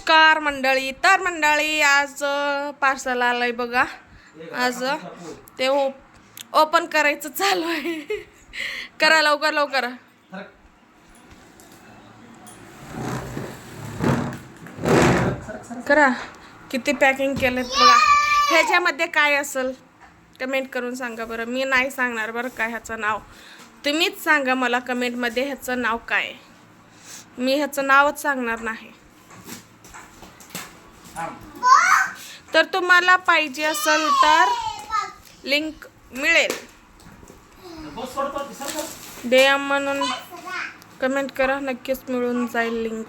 नमस्कार मंडळी. तर मंडळी आज पार्सल आलंय बघा. आज ते ओपन करायचं चालू आहे. करा लवकर लवकर करा. किती पॅकिंग केलेत बघा. ह्याच्यामध्ये काय असेल कमेंट करून सांगा बरं. मी नाही सांगणार बरं काय ह्याचं नाव. तुम्हीच सांगा मला कमेंटमध्ये ह्याचं नाव काय. मी ह्याचं नावच सांगणार नाही. तर तुम्हाला पाहिजे असेल तर लिंक मिळेल. DM म्हणून कमेंट करा, नक्कीच मिळून जाईल लिंक.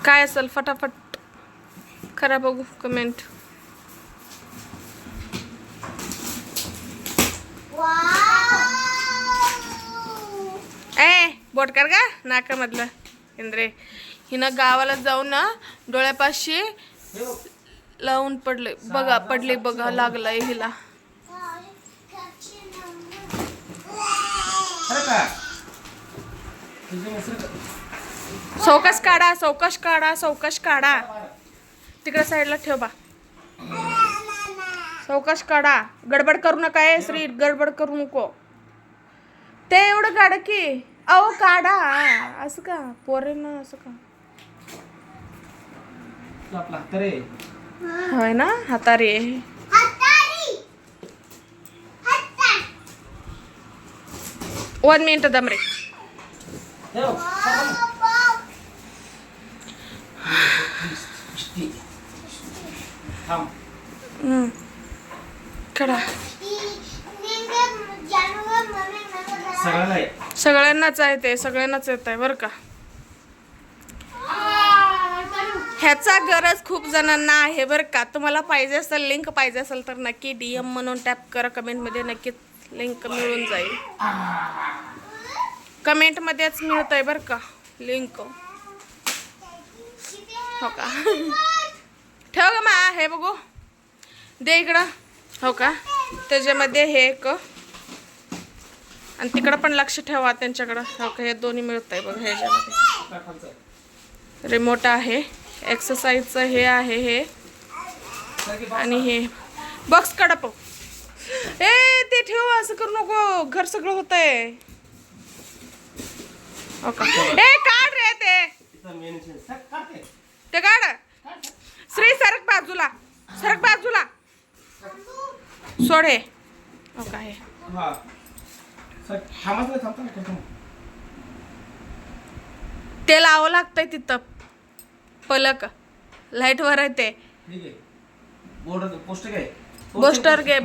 काय असेल फटाफट करा बघू कमेंट. बोट कर का नाकामधलं इंद्रे. हिनं गावाला जाऊन ना डोळ्यापाशी लावून पडले बघा. पडले बघा, लागलंय हिला. चौकश काढा, चौकश काढा, चौकश काढा. तिकडे साईडला ठेव बा. चौकश काढा. गडबड करू नका श्री, गडबड करू नको. ते एवढं काढ की. अहो काढा. असं का पोरेनं असं का होय ना. हातारे 1 मिनिट दमरे. काढा. सगळ्यांनाच आहे ते, सगळ्यांनाच येत आहे बरं का. ह्याचा गरज खूप जणांना आहे बरं का. तुम्हाला पाहिजे असेल, लिंक पाहिजे असेल तर नक्की DM म्हणून टॅप करा. कमेंटमध्ये नक्कीच लिंक मिळून जाईल. कमेंटमध्येच मिळत आहे बरं का लिंक. हो का. ठेव ग मा. हे बघू दे इकडं. हो का. त्याच्यामध्ये हे एक आणि तिकडं पण लक्ष ठेवा त्यांच्याकडं. हो का. हे दोन्ही मिळत आहे बघा. ह्याच्यामध्ये रिमोट आहे, एक्सरसाइजचं हे आहे हे, आणि हे बॉक्स काढा पाहू. ते ठेव. असं करू नको. घर सगळं होतंय. हो का. काढ रे ते काढ. श्री सरक बाजूला, सरक बाजूला. सोड हे. हो का. हे ते लावावं लागतंय तिथं. पलक लाईट वर आहे ते. बोस्टर घे. बोस्टर घेत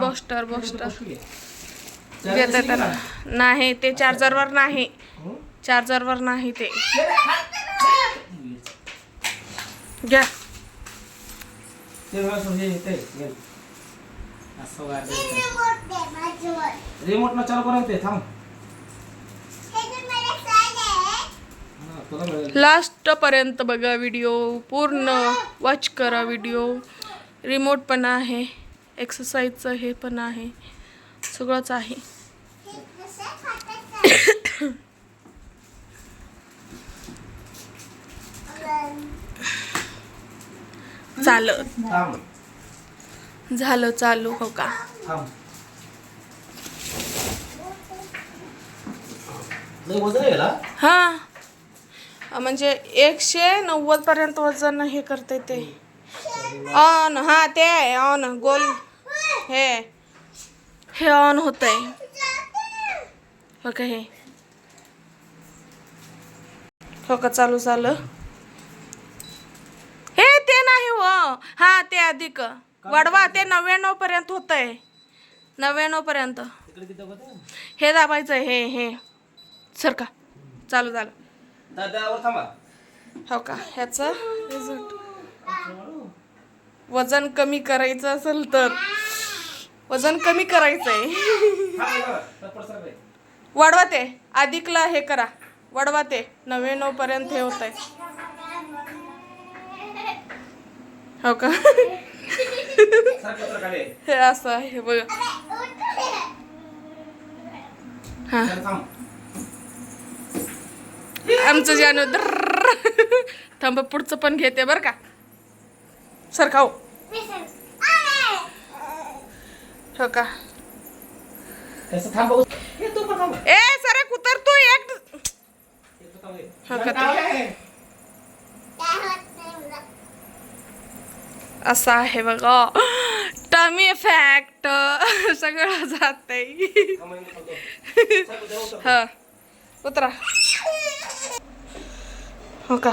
नाही ते. चार्जरवर नाही, चार्जरवर नाही ते. घ्या. रिमोट न चालू करायचे. थांब. लास्ट पर्यंत बघा व्हिडिओ. पूर्ण वॉच करा व्हिडिओ. रिमोट पण आहे, एक्सरसाइजचं हे पण आहे, सगळंच आहे. झालं चालू. हो का. हा म्हणजे 190 पर्यंत वजन हे करते ते. ऑन. हा ते आहे ऑन. गोल हे ऑन होत आहे. हो का. हे हो का. चालू झालं. हे ते नाही हो. हा ते अधिक वाढवा. ते 99 पर्यंत होत आहे. 99 पर्यंत हे दाबायचं. हे सरका. चालू झालं. हो का. ह्याचं वजन कमी करायचं असेल तर वजन कमी करायचंय. वाढवा ते. अधिकला हे करा. वाढवा ते 99 पर्यंत हे होत आहे. हो का. हे असं आहे बघा. हा आमचं जानू थांब पुढचं पण घेते बरं का सर खाऊ हो का कसं थांब बघू हे तू पण थांब ए सर उतर तू एक हो का असं आहे बघा टमी फॅक्ट सगळं जात हा उतरा हो का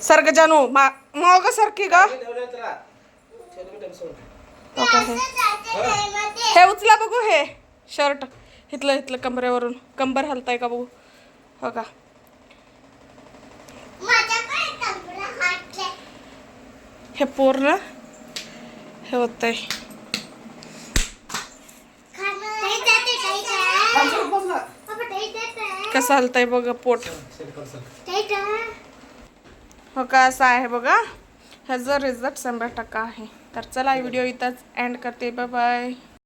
सर ग जानू मग सारखी ग हो का हे उचला बघू हे शर्ट इथलं इथलं कमरेवरून कंबर हलताय का बघू हो का हे पूर्ण हे होतंय कसं हलतंय बघा पोट हो का असं आहे बघा ह्याचा रिझल्ट 100% आहे तर चला व्हिडिओ इथंच एंड करते बाय बाय